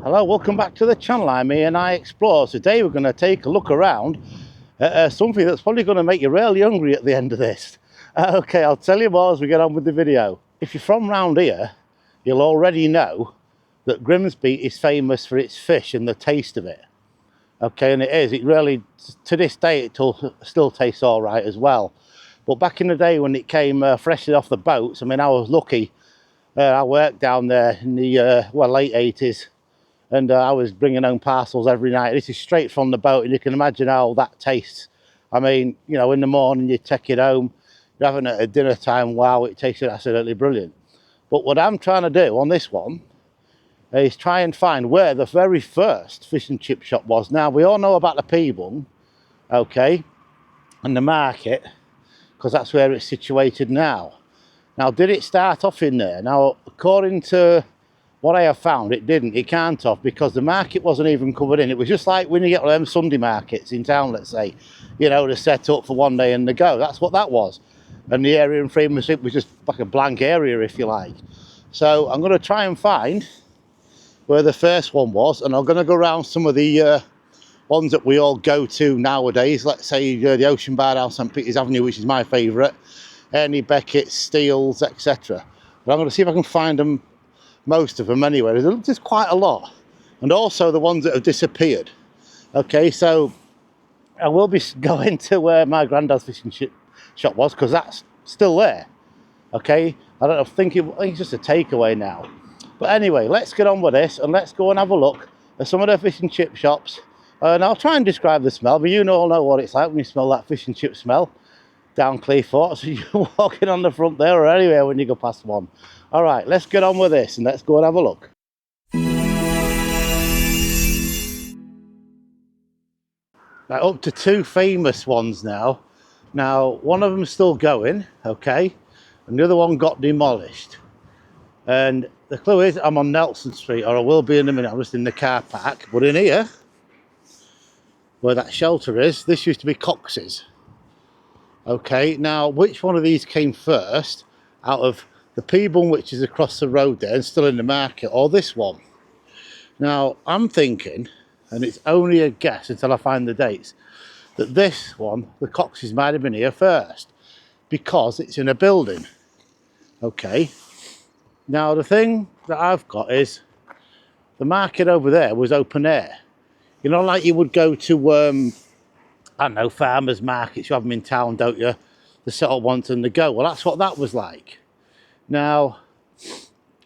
Hello, welcome back to the channel. I'm here and I explore. Today we're going to take a look around at something that's probably going to make you really hungry at the end of this. Okay, I'll tell you more as we get on with the video. If you're from round here, you'll already know that Grimsby is famous for its fish and the taste of it. Okay, and it is. It really, to this day, it still tastes all right as well. But back in the day when it came freshly off the boats, I mean, I was lucky. I worked down there in the late 80s. And I was bringing home parcels every night. This is straight from the boat, and you can imagine how that tastes. I mean, you know, in the morning you take it home, you're having it at dinner time. Wow, it tastes absolutely brilliant. But what I'm trying to do on this one is try and find where the very first fish and chip shop was. Now, we all know about the Peong, okay, and the market, because that's where it's situated now. Now, did it start off in there? Now, according to what I have found, it didn't. It can't have, because the market wasn't even covered in. It was just like when you get one of them Sunday markets in town, let's say, you know, they're set up for one day and they go. That's what that was. And the area in Freeman Street was just like a blank area, if you like. So I'm going to try and find where the first one was, and I'm going to go around some of the ones that we all go to nowadays. Let's say the Ocean Bar down St Peter's Avenue, which is my favourite, Ernie Beckett's, Steele's, etc. But I'm going to see if I can find them. Most of them anyway. There's quite a lot, and also the ones that have disappeared. Okay, so I will be going to where my granddad's fish and chip shop was, because that's still there. Okay, I think it's just a takeaway now. But anyway, let's get on with this and let's go and have a look at some of the fish and chip shops, and I'll try and describe the smell, but you all know what it's like when you smell that fish and chip smell down Cleethorpes. So you're walking on the front there or anywhere when you go past one. All right, let's get on with this and let's go and have a look. Now, up to two famous ones now. Now, one of them's still going, okay, and the other one got demolished. And the clue is I'm on Nelson Street, or I will be in a minute. I'm just in the car park. But in here, where that shelter is, this used to be Cox's. Okay, now, which one of these came first out of the Peong, which is across the road there and still in the market, or this one? Now, I'm thinking, and it's only a guess until I find the dates, that this one, the Cox's, might have been here first, because it's in a building. Okay, now the thing that I've got is the market over there was open air. You know, like you would go to, I don't know, farmers markets, you have them in town, don't you? The set up once and the go. Well, that's what that was like. Now,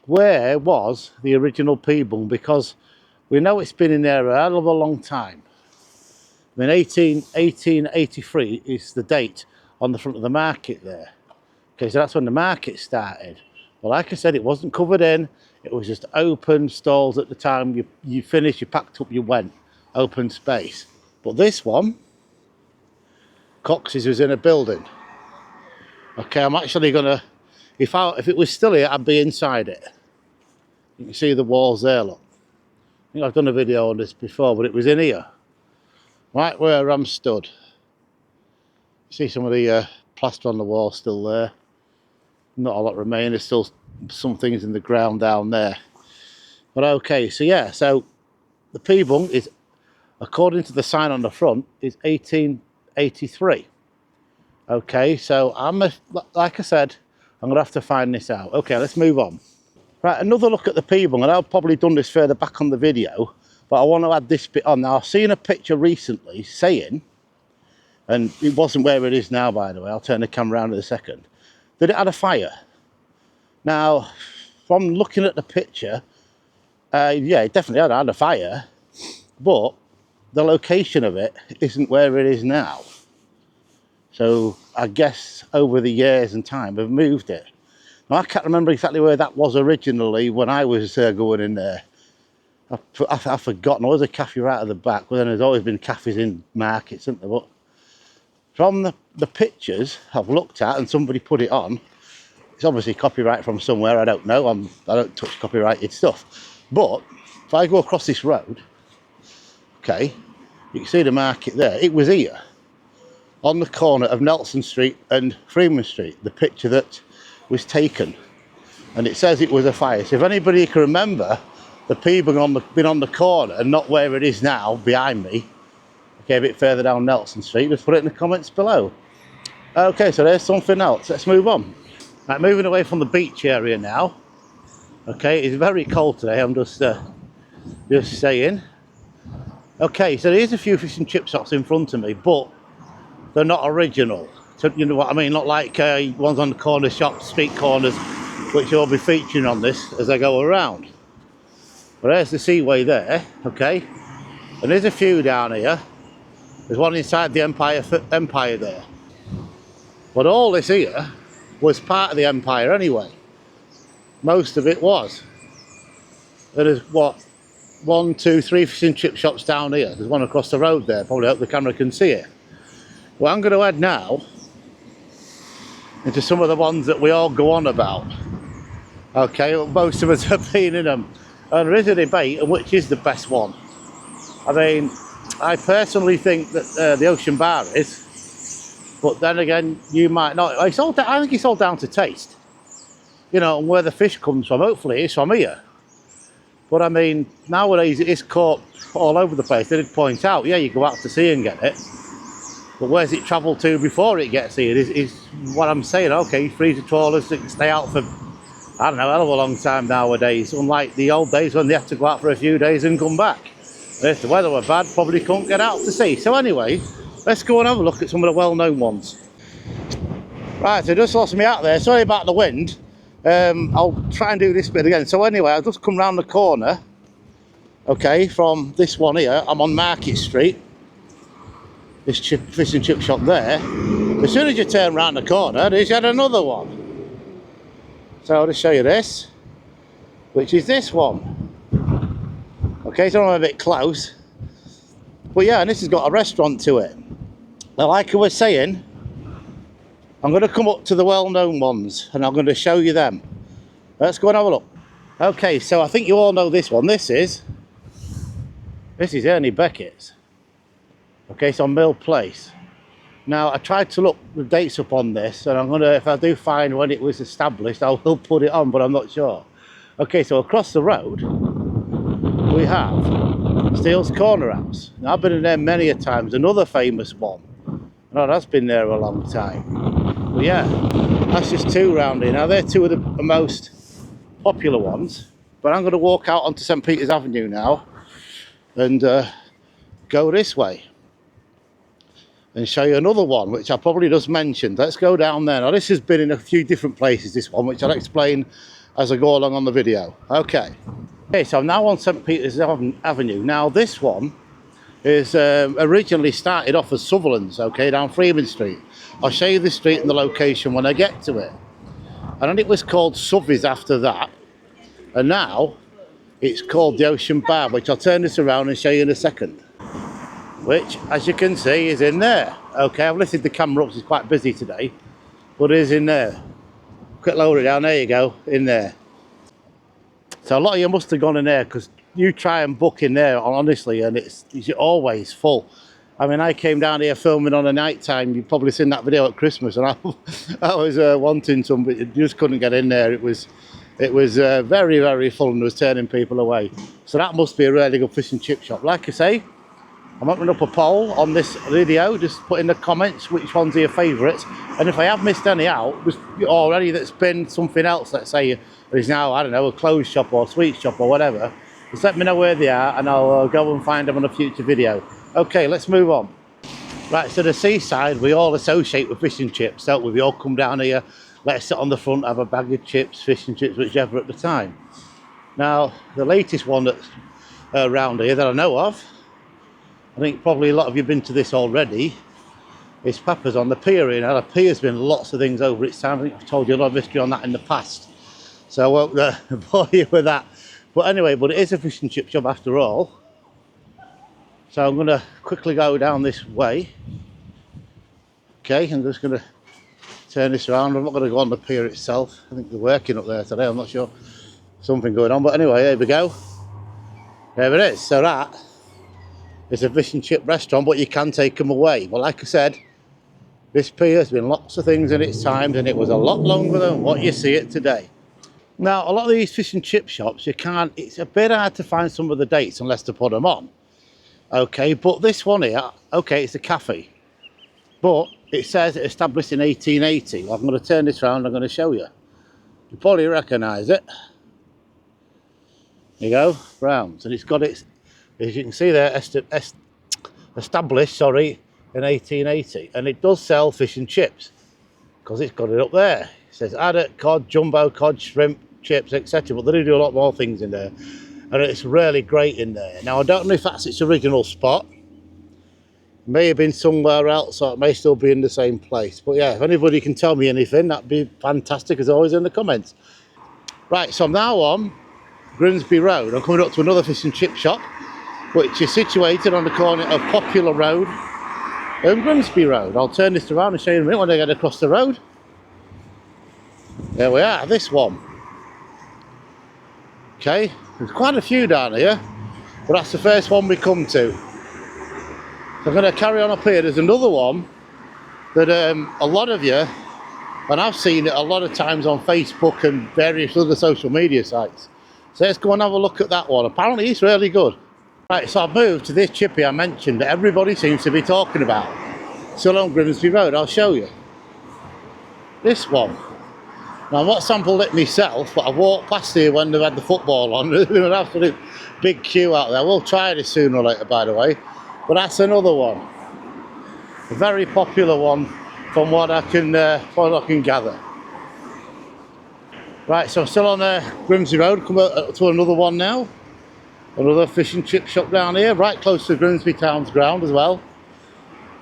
where was the original Peong? Because we know it's been in there a hell of a long time. I mean, 1883 is the date on the front of the market there. Okay, so that's when the market started. Well, like I said, it wasn't covered in. It was just open stalls at the time. You finished, you packed up, you went. Open space. But this one, Cox's, was in a building. Okay, I'm actually going to, if it was still here, I'd be inside it. You can see the walls there, look. I think I've done a video on this before, but it was in here. Right where I'm stood. See some of the plaster on the wall still there. Not a lot remain, there's still some things in the ground down there. But okay, so yeah, so the Peong is, according to the sign on the front, is 1883. Okay, so like I said, I'm going to have to find this out. Okay, let's move on. Right, another look at the Peong, and I've probably done this further back on the video, but I want to add this bit on. Now, I've seen a picture recently saying, and it wasn't where it is now, by the way, I'll turn the camera around in a second, that it had a fire. Now, from looking at the picture, yeah, it definitely had a fire, but the location of it isn't where it is now. So I guess over the years and time have moved it. Now, I can't remember exactly where that was originally when I was going in there. I've forgotten. There was a cafe right at the back, but then there's always been cafes in markets, isn't there? But from the pictures I've looked at, and somebody put it on, it's obviously copyright from somewhere, I don't know. I don't touch copyrighted stuff. But if I go across this road, okay, you can see the market there. It was here, on the corner of Nelson Street and Freeman Street, the picture that was taken. And it says it was a fire. So if anybody can remember the P been on the corner and not where it is now, behind me, okay, a bit further down Nelson Street, just put it in the comments below. Okay, so there's something else. Let's move on. Right, moving away from the beach area now. Okay, it's very cold today, I'm just saying. Okay, so there's a few fish and chip shops in front of me, but they're not original. So, you know what I mean? Not like ones on the corner shops, street corners, which I'll be featuring on this as I go around. But there's the Seaway there, okay? And there's a few down here. There's one inside the Empire there. But all this here was part of the Empire anyway. Most of it was. There's what? 1, 2, 3 fish and chip shops down here. There's one across the road there. Probably hope the camera can see it. Well, I'm going to head now into some of the ones that we all go on about. Okay, well, most of us have been in them. And there is a debate on which is the best one. I mean, I personally think that the Ocean Bar is. But then again, you might not. I think it's all down to taste. You know, and where the fish comes from. Hopefully it's from here. But I mean, nowadays it is caught all over the place. They did point out, yeah, you go out to sea and get it. But where's it travelled to before it gets here is what I'm saying. Okay, freezer trawlers that can stay out for, I don't know, a hell of a long time nowadays. Unlike the old days when they had to go out for a few days and come back. And if the weather were bad, probably couldn't get out to sea. So anyway, let's go and have a look at some of the well-known ones. Right, so just lost me out there. Sorry about the wind. I'll try and do this bit again. So anyway, I'll just come round the corner, okay, from this one here. I'm on Market Street, this fish and chip shop there. As soon as you turn round the corner, there's yet another one. So I'll just show you this, which is this one. Okay, so I'm a bit close, but yeah, and this has got a restaurant to it. Now, like I was saying, I'm going to come up to the well-known ones and I'm going to show you them. Let's go and have a look. Okay, so I think you all know this one. This is Ernie Beckett's. Okay, it's on Mill Place. Now, I tried to look the dates up on this, and I'm going to, if I do find when it was established, I will put it on, but I'm not sure. Okay, so across the road, we have Steele's Corner House. Now, I've been in there many a times, another famous one. No, that's been there a long time. But yeah, that's just two round here. Now, they're two of the most popular ones. But I'm going to walk out onto St. Peter's Avenue now and go this way and show you another one, which I probably just mentioned. Let's go down there. Now, this has been in a few different places, this one, which I'll explain as I go along on the video. Okay, so I'm now on St. Peter's Avenue. Now, this one is originally started off as Sutherland's, okay, down Freeman Street. I'll show you the street and the location when I get to it. And then it was called Southy's after that. And now it's called the Ocean Bar, which I'll turn this around and show you in a second. Which, as you can see, is in there. Okay, I've lifted the camera up, it's quite busy today. But it is in there. Quick lower it down, there you go, in there. So a lot of you must have gone in there, because you try and book in there, honestly, and it's always full. I mean, I came down here filming on a night time. You've probably seen that video at Christmas, and I was wanting some, but you just couldn't get in there. It was very, very full and was turning people away. So that must be a really good fish and chip shop. Like I say, I'm opening up a poll on this video. Just put in the comments which ones are your favourites. And if I have missed any out, just already that's been something else, let's say there's now, I don't know, a clothes shop or sweet shop or whatever, just let me know where they are and I'll go and find them on a future video. Okay, let's move on. Right, so the Seaside we all associate with fish and chips, don't we? We all come down here, let's sit on the front, have a bag of chips, fish and chips, whichever at the time. Now, the latest one that's around here that I know of, I think probably a lot of you have been to this already, is Pepper's on the pier here. Now, the pier's been lots of things over its time. I think I've told you a lot of history on that in the past, so I won't bore you with that. But anyway, but it is a fish and chip shop after all. So I'm going to quickly go down this way. Okay, I'm just going to turn this around. I'm not going to go on the pier itself. I think they're working up there today, I'm not sure. Something going on, but anyway, there we go. There it is. So that is a fish and chip restaurant, but you can take them away. Well, like I said, this pier has been lots of things in its time, and it was a lot longer than what you see it today. Now, a lot of these fish and chip shops, you can't, it's a bit hard to find some of the dates unless to put them on. Okay, but this one here, okay, it's a cafe. But it says it established in 1880. Well, I'm going to turn this around, I'm going to show you. You probably recognise it. There you go, Browns. And it's got its, as you can see there, established, sorry, in 1880. And it does sell fish and chips, because it's got it up there. It says haddock, cod, jumbo cod, shrimp, chips, etc. But they do a lot more things in there. And it's really great in there. Now, I don't know if that's its original spot. It may have been somewhere else, or it may still be in the same place. But yeah, if anybody can tell me anything, that'd be fantastic, as always, in the comments. Right, so I'm now on Grimsby Road. I'm coming up to another fish and chip shop, which is situated on the corner of Popular Road and Grimsby Road. I'll turn this around and show you in a minute when I get across the road. There we are, this one. Okay, there's quite a few down here, but that's the first one we come to. So I'm going to carry on up here. There's another one that a lot of you, and I've seen it a lot of times on Facebook and various other social media sites. So let's go and have a look at that one. Apparently it's really good. Right, so I've moved to this chippy I mentioned that everybody seems to be talking about. Still on Grimsby Road, I'll show you. This one. Now, I've not sampled it myself, but I walked past here when they had the football on. There's an absolute big queue out there. We'll try this sooner or later, by the way. But that's another one. A very popular one from what I can gather. Right, so I'm still on Grimsby Road. Come up to another one now. Another fish and chip shop down here, right close to Grimsby Town's ground as well.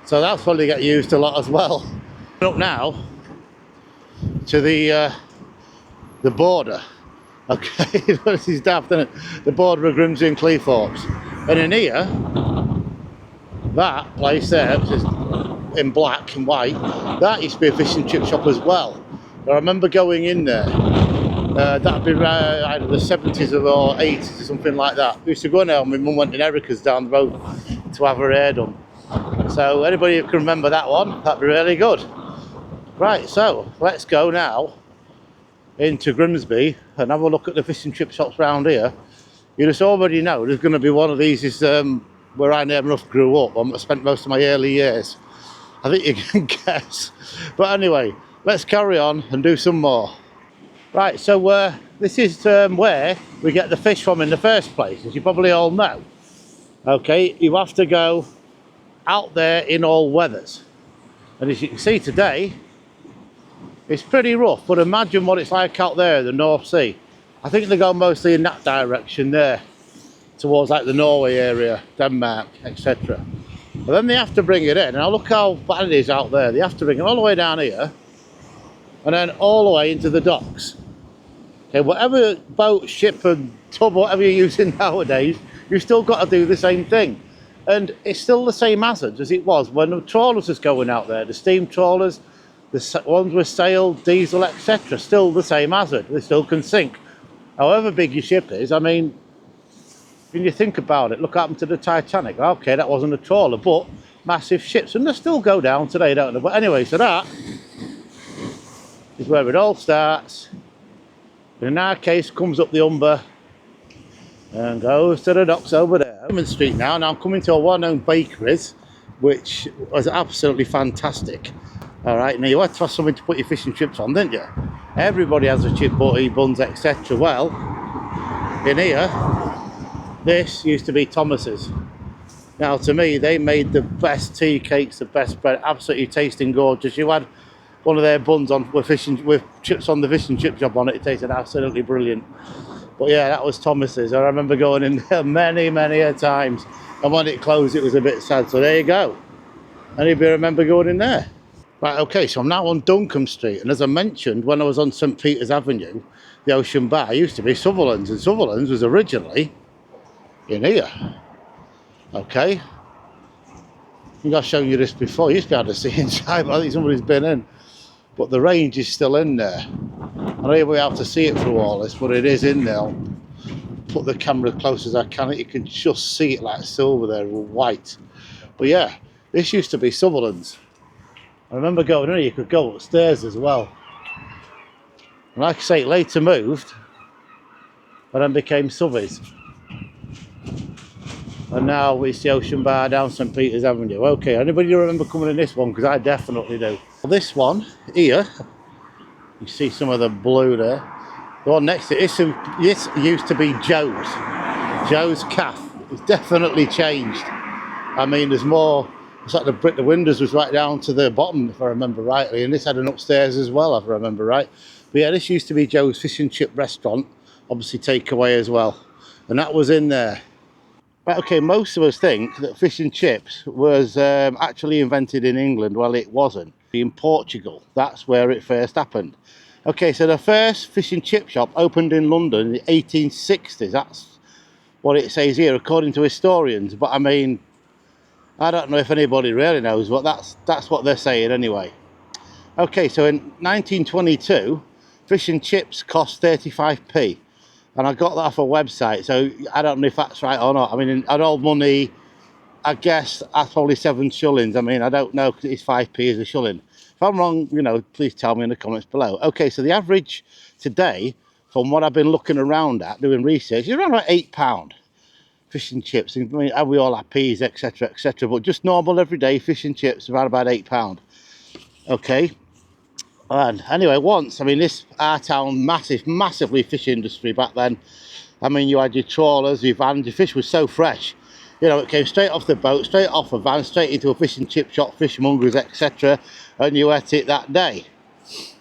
So that's probably get used a lot as well. Up now to the border. Okay, this is daft, isn't it? The border of Grimsby and Cleethorpes. And in here, that place there, which is in black and white, that used to be a fish and chip shop as well. I remember going in there. That'd be either the 70s or 80s or something like that. We used to go in there, my mum went in Erica's down the road to have her hair done. So anybody who can remember that one, that'd be really good. Right, so let's go now into Grimsby and have a look at the fish and chip shops around here. You just already know there's going to be one of these is where I near enough grew up. I spent most of my early years. I think you can guess. But anyway, let's carry on and do some more. Right, so this is where we get the fish from in the first place, as you probably all know. Okay, you have to go out there in all weathers. And as you can see today, it's pretty rough, but imagine what it's like out there in the North Sea. I think they go mostly in that direction there, towards like the Norway area, Denmark, etc. But then they have to bring it in, and now look how bad it is out there. They have to bring it all the way down here, and then all the way into the docks. Okay, whatever boat, ship and tub, whatever you're using nowadays, you've still got to do the same thing. And it's still the same hazards as it was when the trawlers was going out there. The steam trawlers, the ones with sail, diesel, etc. Still the same hazard. They still can sink. However big your ship is, I mean, when you think about it, look what happened to the Titanic. Okay, that wasn't a trawler, but massive ships. And they still go down today, don't they? But anyway, so that is where it all starts. In our case, comes up the Humber and goes to the docks over there. I'm in Street now, and I'm coming to a well-known bakeries, which was absolutely fantastic. All right, now you had to have something to put your fish and chips on, didn't you? Everybody has a chip butty, buns, etc. Well, in here, this used to be Thomas's. Now, to me, they made the best tea cakes, the best bread, absolutely tasting gorgeous. You had one of their buns on with chips on the fish and chip shop on it. It tasted absolutely brilliant. But yeah, that was Thomas's. I remember going in there many a times, and when it closed it was a bit sad. So there you go. Anybody remember going in there? Right, okay, so I'm now on Duncombe Street, and as I mentioned, when I was on St Peter's Avenue, the Ocean Bar used to be Sutherland's, and Sutherland's was originally in here. Okay, I think I've shown you this before. You used to be able to see inside, but I think somebody's been in. But the range is still in there. I don't even have to see it through all this, but it is in there. I'll put the camera as close as I can. You can just see it like silver there, white. But yeah, this used to be Sutherland's. I remember going in here, you could go upstairs as well. And like I say, it later moved and then became Southies. And now it's the Ocean Bar down St Peter's Avenue. Okay, anybody remember coming in this one? Because I definitely do. This one here, you see some of the blue there. The one next to it, this used to be Joe's Cafe. It's definitely changed. I mean, there's more. It's like the windows was right down to the bottom, if I remember rightly, and this had an upstairs as well, if I remember right. But yeah, this used to be Joe's Fish and Chip restaurant, obviously takeaway as well, and that was in there. But okay, most of us think that fish and chips was actually invented in England. Well, it wasn't. In Portugal, that's where it first happened. Okay, so the first fish and chip shop opened in London in the 1860s. That's what it says here, according to historians. But I mean, I don't know if anybody really knows, but that's what they're saying anyway. Okay, so in 1922, fish and chips cost 35p. And I got that off a website, so I don't know if that's right or not. I mean, in old money, I guess that's probably 7 shillings. I mean, I don't know, because it's 5p as a shilling. If I'm wrong, you know, please tell me in the comments below. Okay, so the average today, from what I've been looking around at, doing research, is around about £8. Fish and chips. I mean, we all have peas, etc, etc. But just normal everyday fish and chips, around about £8. Okay. And anyway, once, I mean, our town, massively fish industry back then. I mean, you had your trawlers, your vans, your fish was so fresh. You know, it came straight off the boat, straight off a van, straight into a fish and chip shop, fishmongers, etc. And you ate it that day.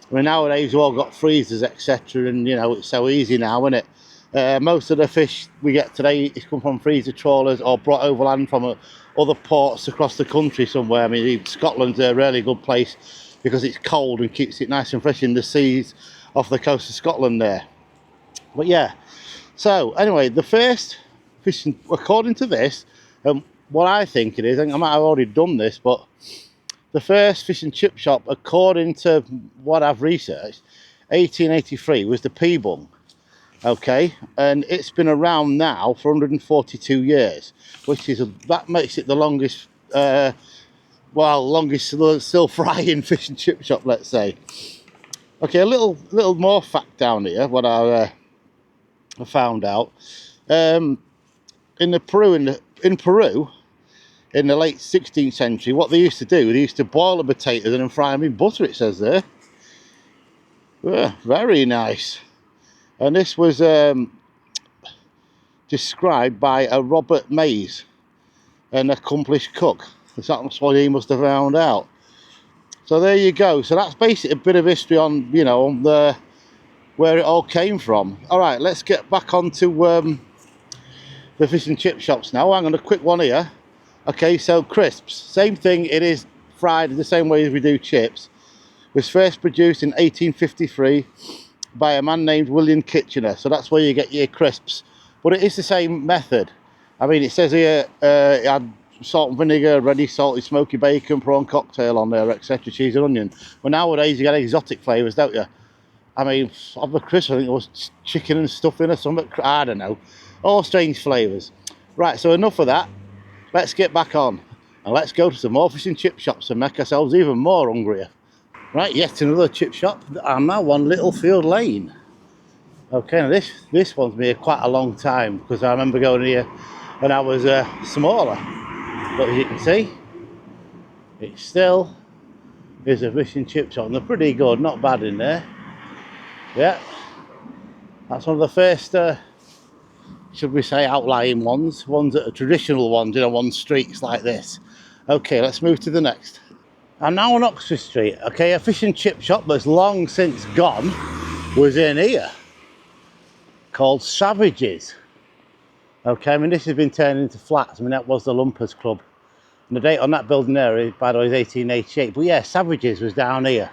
I mean, nowadays we've all got freezers, etc. And, you know, it's so easy now, isn't it? Most of the fish we get today is come from freezer trawlers or brought overland from other ports across the country somewhere. I mean, Scotland's a really good place, because it's cold and keeps it nice and fresh in the seas off the coast of Scotland there. But yeah, so anyway, the first fishing, according to this, what I think it is, I might have already done this, but the first fish and chip shop, according to what I've researched, 1883, was the Peong. Okay, and it's been around now for 142 years, which is that makes it the longest longest still frying fish and chip shop, let's say. Okay, a little more fact down here, what I found out. In Peru, in the late 16th century, what they used to do, they used to boil the potatoes and then fry them in butter, it says there. Yeah, very nice. And this was described by a Robert Mays, an accomplished cook. That's what he must have found out. So there you go. So that's basically a bit of history on, you know, on where it all came from. All right, let's get back onto the fish and chip shops now. Hang on, a quick one here. Okay, so crisps, same thing. It is fried in the same way as we do chips. It was first produced in 1853 by a man named William Kitchener. So that's where you get your crisps. But it is the same method. I mean, it says here it had salt and vinegar, ready salted smoky bacon, prawn cocktail on there, etc, cheese and onion. But nowadays you get exotic flavours, don't you? I mean, of the crisps, I think it was chicken and stuffing or something, I don't know. All strange flavours. Right, so enough of that. Let's get back on and let's go to some more fish and chip shops and make ourselves even more hungrier. Right, yet another chip shop. I'm now on Littlefield Lane. Okay, now this one's been here quite a long time, because I remember going here when I was smaller. But as you can see, it still is a fish and chip shop, and they're pretty good, not bad in there. Yeah, that's one of the first, should we say, outlying ones that are traditional ones, you know, on streets like this. Okay, let's move to the next. I'm now on Oxford Street. Okay, a fish and chip shop that's long since gone was in here, called Savages. Okay, I mean, this has been turned into flats. I mean, that was the Lumpers Club. And the date on that building there, by the way, is 1888. But yeah, Savages was down here.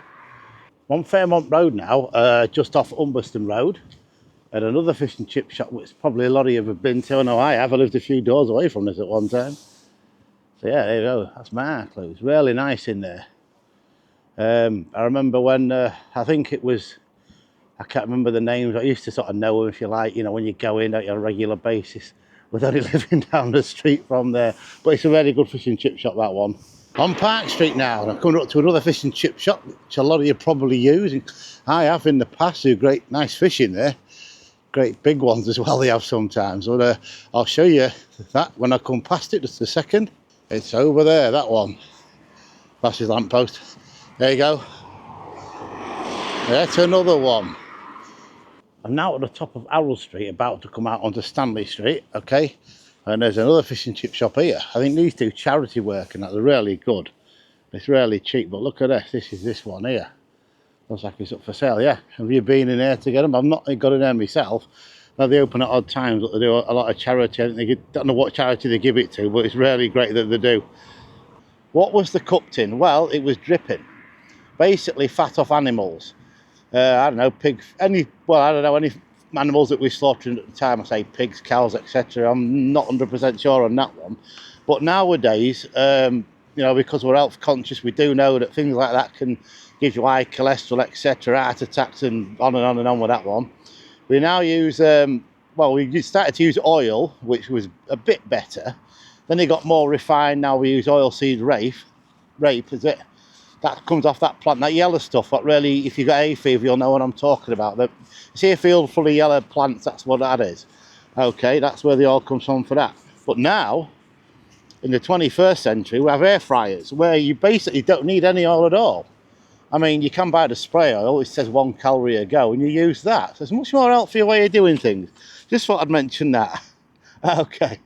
On Fairmont Road now, just off Umberston Road. And another fish and chip shop, which probably a lot of you have been to. I know I have. I lived a few doors away from this at one time. So yeah, there you go. That's my clue. It's really nice in there. I remember when, I think it was, I can't remember the names. I used to sort of know them, if you like, you know, when you go in on a regular basis, with only living down the street from there. But it's a very good fish and chip shop, that one. On Park Street now, and I'm coming up to another fish and chip shop, which a lot of you probably use. And I have in the past, do great, nice fish in there. great big ones as well they have sometimes. But I'll show you that when I come past it. Just a second. It's over there, that one. That's his lamppost. There you go. That's another one. I'm now at the top of Arrow Street, about to come out onto Stanley Street, okay? And there's another fish and chip shop here. I think these do charity work and they're really good. It's really cheap, but look at this. This is this one here. Looks like it's up for sale, yeah. Have you been in there to get them? I've not got in there myself. Now they open at odd times, but they do a lot of charity. I think don't know what charity they give it to, but it's really great that they do. What was the cup tin? Well, it was dripping. Basically fat off animals. I don't know, pigs, any animals that we slaughtered at the time. I say pigs, cows, etc. I'm not 100% sure on that one. But nowadays, you know, because we're health conscious, we do know that things like that can give you high cholesterol, etc., heart attacks, and on with that one. We now use, well, we started to use oil, which was a bit better. Then it got more refined. Now we use oilseed rape, is it? That comes off that plant, that yellow stuff. That really, if you've got hay fever, you'll know what I'm talking about. You see a field full of yellow plants, that's what that is. Okay, that's where the oil comes from for that. But now, in the 21st century, we have air fryers where you basically don't need any oil at all. I mean, you can buy the spray oil, it says 1 calorie a go, and you use that. So it's a much more healthy way of doing things. Just thought I'd mention that. Okay.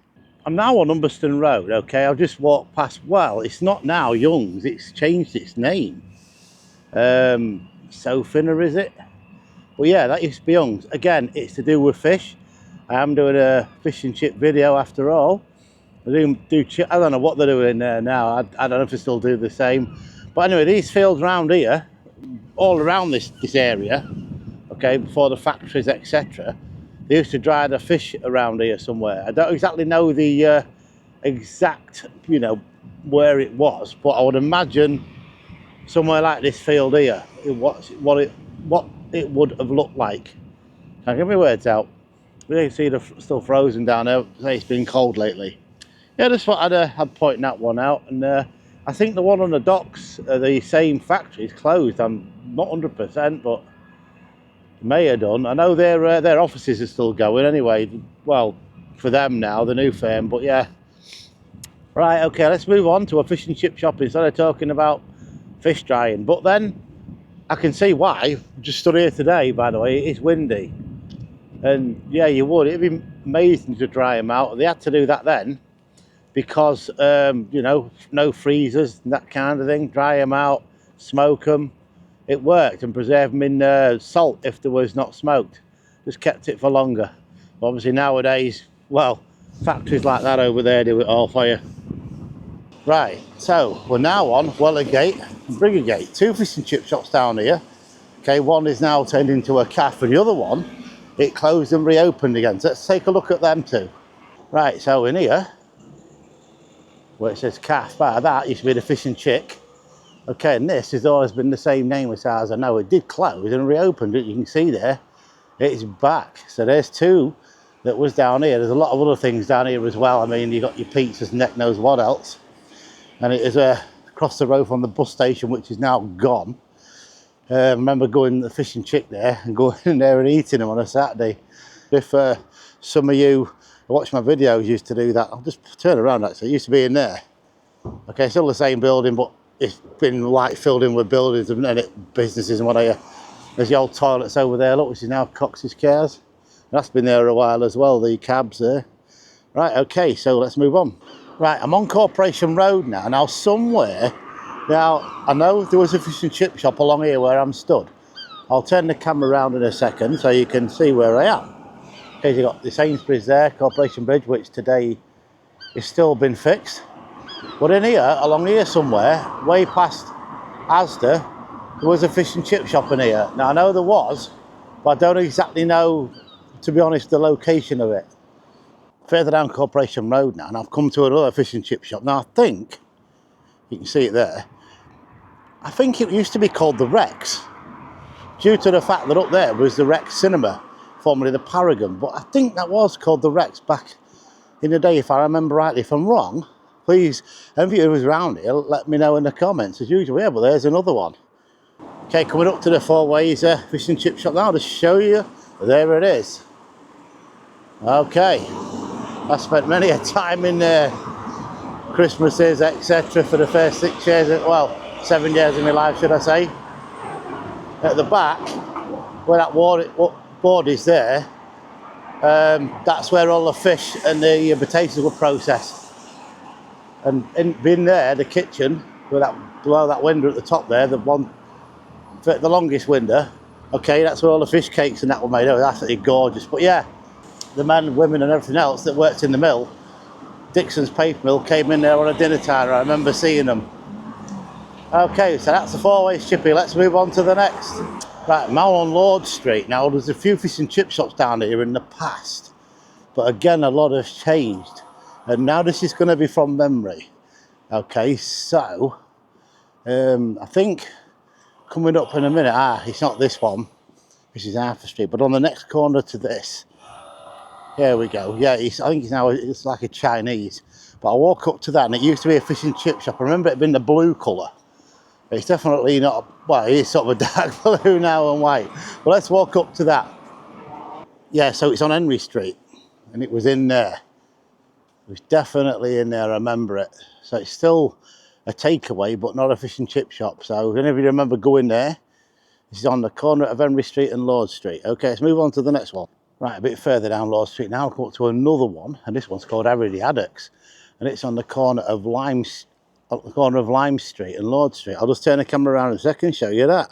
I'm now on Humberston Road, okay? I've just walked past, well, it's not now Young's, it's changed its name. Sofinner, is it? Well, yeah, that used to be Young's. Again, it's to do with fish. I am doing a fish and chip video after all. I don't know what they're doing there now. I don't know if they still do the same. But anyway, these fields around here, all around this area, okay, before the factories, etc., they used to dry the fish around here somewhere. I don't exactly know the exact, you know, where it was, but I would imagine somewhere like this field here, what it would have looked like. Can't get my words out. You can see they're still frozen down there. It's been cold lately. Yeah, just thought I'd point that one out. And I think the one on the docks, the same factory, is closed. I'm not 100%, but may have done. I know their offices are still going anyway. Well, for them now, the new firm. But yeah, right. Okay, let's move on to a fish and chip shop instead of talking about fish drying. But then I can see why. Just stood here today, by the way. It's windy, and yeah, you would. It'd be amazing to dry them out. They had to do that then because you know, no freezers and that kind of thing. Dry them out, smoke them. It worked, and preserved them in salt if there was not smoked. Just kept it for longer. Obviously nowadays, well, factories like that over there do it all for you. Right, so we're now on Wellergate and Briggergate. 2 fish and chip shops down here. Okay, one is now turned into a cafe, and the other one, it closed and reopened again. So let's take a look at them too. Right, so in here, where it says cafe, by that used to be the fish and chick. Okay, and this has always been the same name as far as I know. It did close and reopened it. You can see there, it's back. So there's 2 that was down here. There's a lot of other things down here as well. I mean, you got your pizzas, neck knows what else. And it is across the road from the bus station, which is now gone. I remember going to the fish and chick there and going in there and eating them on a Saturday. If some of you who watch my videos used to do that, I'll just turn around actually. It used to be in there. Okay, still the same building, but it's been like filled in with buildings and businesses and whatever. There's the old toilets over there, look, which is now Cox's Cars. That's been there a while as well, the cabs there. Right, okay, so let's move on. Right, I'm on Corporation Road now. Now somewhere, now I know there was a fish and chip shop along here where I'm stood. I'll turn the camera around in a second so you can see where I am. Okay, you've got the Sainsbury's there, Corporation Bridge, which today is still been fixed. But in here, along here somewhere, way past Asda, there was a fish and chip shop in here. Now I know there was, but I don't exactly know, to be honest, the location of it. Further down Corporation Road now, and I've come to another fish and chip shop. Now I think, you can see it there, I think it used to be called the Rex, due to the fact that up there was the Rex Cinema, formerly the Paragon. But I think that was called the Rex back in the day, if I remember rightly. If I'm wrong, please, anybody who was around here, let me know in the comments as usual. Yeah, but there's another one. Okay, coming up to the Four Ways fish and chip shop now to show you. There it is. Okay, I spent many a time in there, Christmases, etc. for the first 6 years, well, 7 years of my life, should I say. At the back, where that board is there, that's where all the fish and the potatoes were processed. And in there, the kitchen, below that window at the top there, the longest window, okay, that's where all the fish cakes and that were made. It was absolutely gorgeous. But yeah, the men, women and everything else that worked in the mill, Dixon's paper mill, came in there on a dinner time. I remember seeing them. Okay, so that's the four-ways chippy. Let's move on to the next. Right, I'm now on Lord Street. Now, there's a few fish and chip shops down here in the past, but again, a lot has changed. And now this is going to be from memory. Okay, so, I think coming up in a minute, it's not this one, this is Arthur Street, but on the next corner to this, here we go. Yeah, I think it's like a Chinese, but I walk up to that and it used to be a fish and chip shop. I remember it being the blue colour. It's definitely not, well, it is sort of a dark blue now and white. But let's walk up to that. Yeah, so it's on Henry Street, and it was in there. It was definitely in there, I remember it. So it's still a takeaway, but not a fish and chip shop. So if any of you remember going there, this is on the corner of Henry Street and Lord Street. Okay, let's move on to the next one. Right, a bit further down Lord Street now, I'll come up to another one, and this one's called Harry the Addicts, and it's on the corner of Lime Street and Lord Street. I'll just turn the camera around in a second and show you that.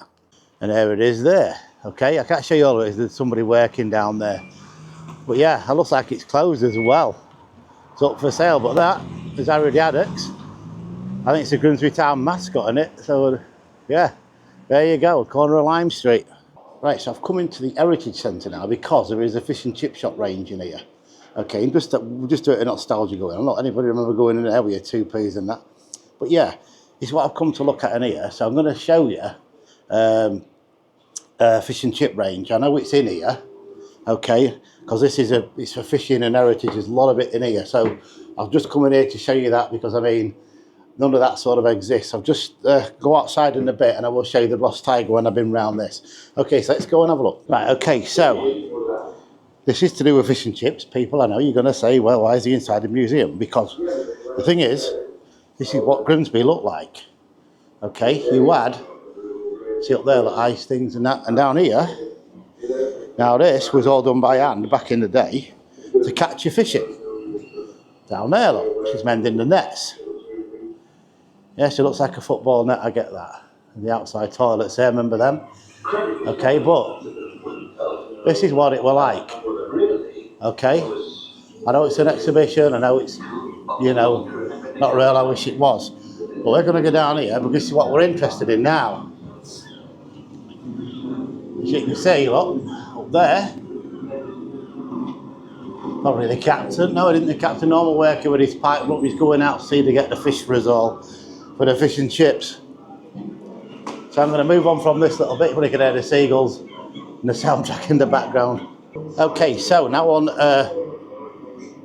And there it is there. Okay, I can't show you all of it, there's somebody working down there. But yeah, it looks like it's closed as well. It's up for sale, but that is Harry the Addicts. I think it's a Grimsby town mascot in it, so yeah, there you go, corner of Lime Street. Right, so I've come into the Heritage Centre now because there is a fish and chip shop range in here. Okay, we'll just do it a nostalgia going. I'm not anybody remember going in there with your 2p's and that. But yeah, it's what I've come to look at in here. So I'm going to show you fish and chip range. I know it's in here, okay, because it's for fishing and heritage. There's a lot of it in here. So I've just come in here to show you that because, I mean, none of that sort of exists. I'll just go outside in a bit and I will show you the Lost Tiger when I've been round this. Okay, so let's go and have a look. Right, okay, so this is to do with fish and chips. People, I know you're going to say, well, why is he inside the museum? Because the thing is, this is what Grimsby looked like. Okay, you had, see up there, the ice things and that, and down here, now this was all done by hand back in the day to catch your fish in. Down there, look, she's mending the nets. Yes, it looks like a football net, I get that. And the outside toilets there, remember them? Okay, but this is what it were like. Okay, I know it's an exhibition, I know it's, you know, not real, I wish it was. But we're going to go down here because this is what we're interested in now. As you can see, look, up there, probably the captain. No, it isn't the captain, normal working with his pipe, but he's going out to sea to get the fish for us all, for the fish and chips. So I'm going to move on from this little bit, but you can hear the seagulls and the soundtrack in the background. Okay, so now on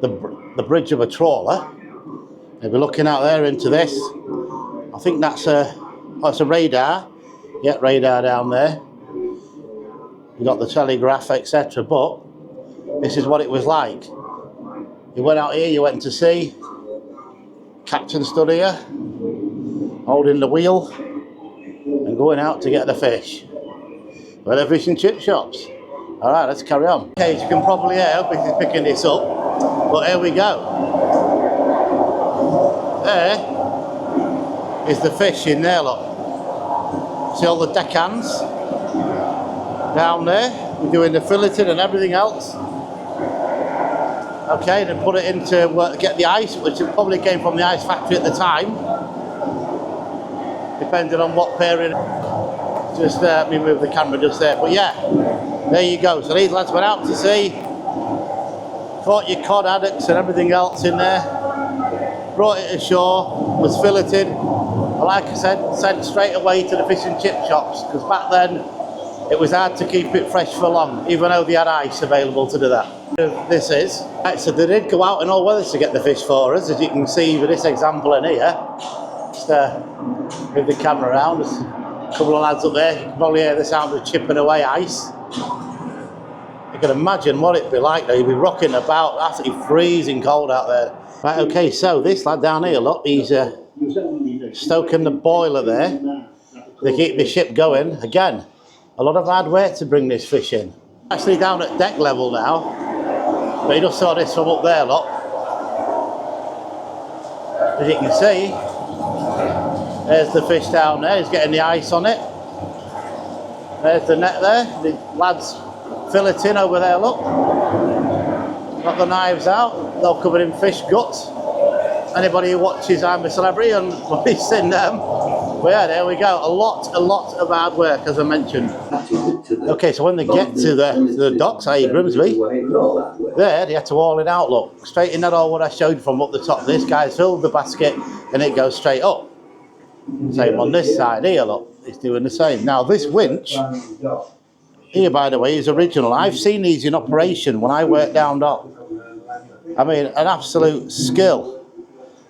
the bridge of a trawler. If we're looking out there into this, I think that's a radar. Yeah, radar down there. You've got the telegraph, etc. But this is what it was like. You went out here, you went to sea. Captain stood here, holding the wheel and going out to get the fish. Where the fish and chip shops. All right, let's carry on. Okay, as you can probably hear, I hope he's picking this up. But here we go. There is the fish in there, look. See all the deckhands down there? We're doing the filleting and everything else. Okay, then put it into, get the ice, which probably came from the ice factory at the time. Depending on what period. Just let me move the camera just there. But yeah, there you go. So these lads went out to sea, caught your cod addicts and everything else in there. Brought it ashore, was filleted, and like I said, sent straight away to the fish and chip shops, because back then it was hard to keep it fresh for long, even though they had ice available to do that. This is, right, so they did go out in all weathers to get the fish for us, as you can see with this example in here. Just move the camera around, there's a couple of lads up there, you can probably hear the sound of chipping away ice. You can imagine what it'd be like though. You'd be rocking about, absolutely freezing cold out there. Right, okay, so this lad down here, look, he's stoking the boiler there. They keep the ship going. Again, a lot of hard work to bring this fish in. Actually down at deck level now, but you just saw this from up there, look. As you can see, there's the fish down there, he's getting the ice on it. There's the net there, the lads filleting over there, look. Got the knives out, they're covered in fish guts. Anybody who watches I'm a Celebrity and has seen them, well, yeah, there we go. A lot of hard work, as I mentioned. Okay, so when they get to the docks, i.e. Grimsby, there they had to haul it out, look. Straight in that hole what I showed from up the top. This guy's filled the basket and it goes straight up. Same on this side here, look. It's doing the same. Now this winch, here by the way, is original. I've seen these in operation when I worked down dock. I mean, an absolute skill.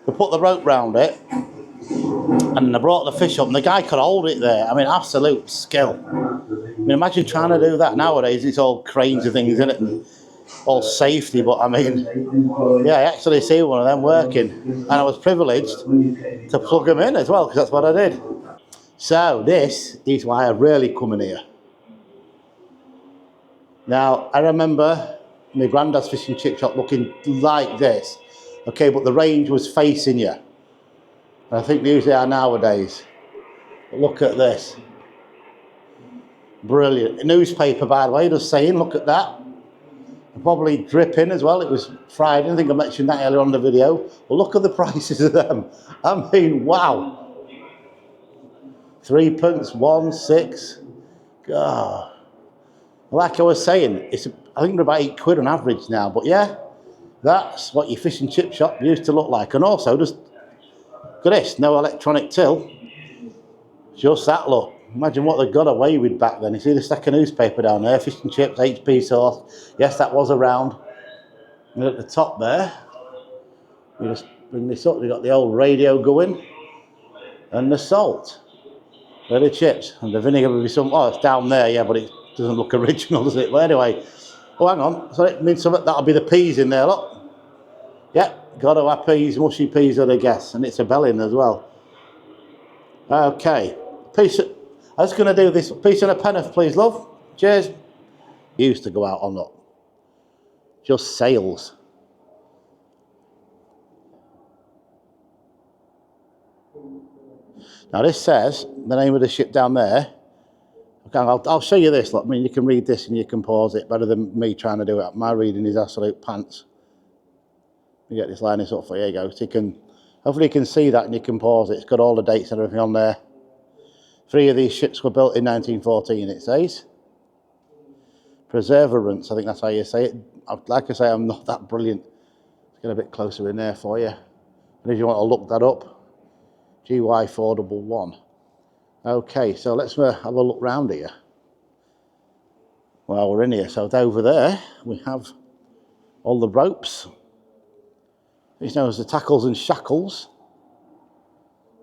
They put the rope round it and they brought the fish up and the guy could hold it there. I mean, absolute skill. I mean, imagine trying to do that nowadays. It's all cranes and things, isn't it? And all safety, but I mean, yeah, I actually see one of them working. And I was privileged to plug them in as well, because that's what I did. So this is why I really come in here. Now, I remember my granddad's fish and chip shop looking like this. Okay, but the range was facing you. And I think they usually are nowadays. But look at this. Brilliant. A newspaper, by the way, just saying, look at that. Probably dripping as well. It was Friday. I think I mentioned that earlier on in the video. But look at the prices of them. I mean, wow. 3 pence, 1, 6. God. Like I was saying, I think they're about £8 on average now. But yeah, that's what your fish and chip shop used to look like. And also, just look at this, no electronic till. Just that look. Imagine what they got away with back then. You see the stack of newspaper down there, fish and chips, HP sauce. Yes, that was around. And at the top there, we just bring this up. We've got the old radio going and the salt. There are the chips. And the vinegar will be it's down there, yeah, but it doesn't look original, does it? But anyway, oh, hang on. So it means something. That'll be the peas in there, look. Yeah, got to have peas, mushy peas, I'd guess. And it's a bell in as well. Okay. I was going to do this piece and a penneth, please, love. Cheers. Used to go out on that. Just sails. Now this says the name of the ship down there. Okay, I'll show you this. Look, I mean, you can read this and you can pause it better than me trying to do it. My reading is absolute pants. Let me get this line up for you. Here you go. So you can, hopefully you can see that and you can pause it. It's got all the dates and everything on there. 3 of these ships were built in 1914, it says. Preserverance, I think that's how you say it. Like I say, I'm not that brilliant. Let's get a bit closer in there for you. And if you want to look that up, GY411. Okay, so let's have a look round here. Well, we're in here. So over there, we have all the ropes. These known as the tackles and shackles.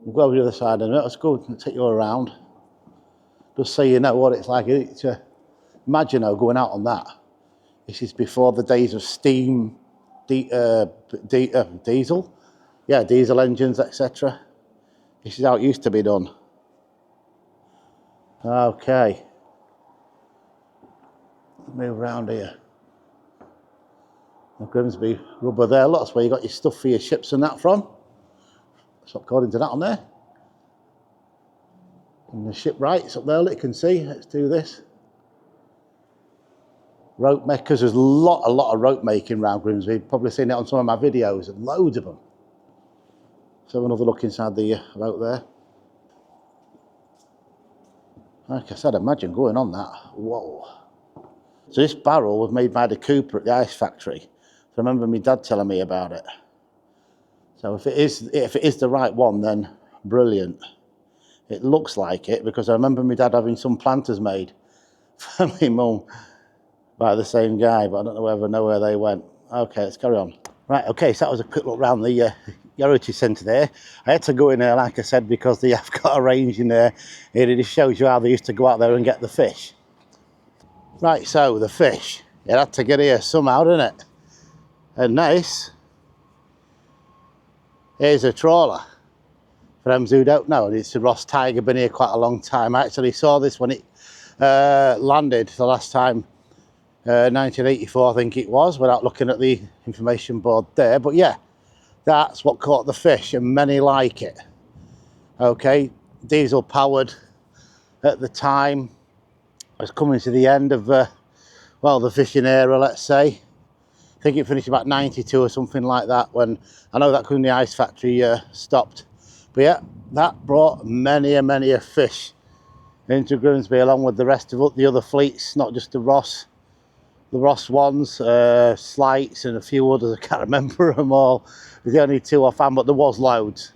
We'll go over the other side in a minute. Let's go and take you around. Just so you know what it's like. Imagine going out on that. This is before the days of steam, diesel. Yeah, diesel engines, etc. This is how it used to be done. Okay. Move around here. The Grimsby rubber there. Look, that's where you got your stuff for your ships and that from. So according to that on there. And the shipwrights up there that you can see. Let's do this. Rope makers. There's a lot of rope making around Grimsby. You've probably seen it on some of my videos. Loads of them. Let's have another look inside the rope there. Like I said, imagine going on that. Whoa. So this barrel was made by the Cooper at the ice factory. So I remember my dad telling me about it. So if it is the right one, then brilliant. It looks like it because I remember my dad having some planters made for my mum by the same guy, but I don't know where they went. Okay, let's carry on. Right, okay, so that was a quick look around the Heritage Centre there. I had to go in there, like I said, because they have got a range in there. It just shows you how they used to go out there and get the fish. Right, so the fish. You had to get here somehow, didn't it? And nice. Here's a trawler. For them who don't know, it's a Ross Tiger, been here quite a long time. I actually saw this when it landed the last time, 1984 I think it was, without looking at the information board there. But yeah, that's what caught the fish, and many like it. Okay, diesel powered at the time. It was coming to the end of, well, the fishing era, let's say. I think it finished about 92 or something like that, when I know that when the ice factory stopped. But yeah, that brought many a fish into Grimsby, along with the rest of the other fleets, not just the Ross ones, Slights and a few others. I can't remember them all. There's only two offhand, but there was loads.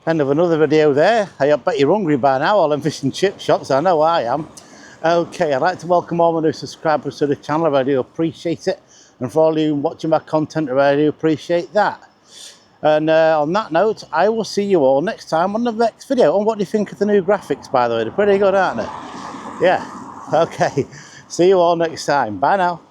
End of another video there. I bet you're hungry by now, all them fish and chip shops. I know I am. Okay, I'd like to welcome all my new subscribers to the channel. I do appreciate it. And for all you watching my content, I really do appreciate that. And on that note, I will see you all next time on the next video. And what do you think of the new graphics, by the way? They're pretty good, aren't they? Yeah. Okay. See you all next time. Bye now.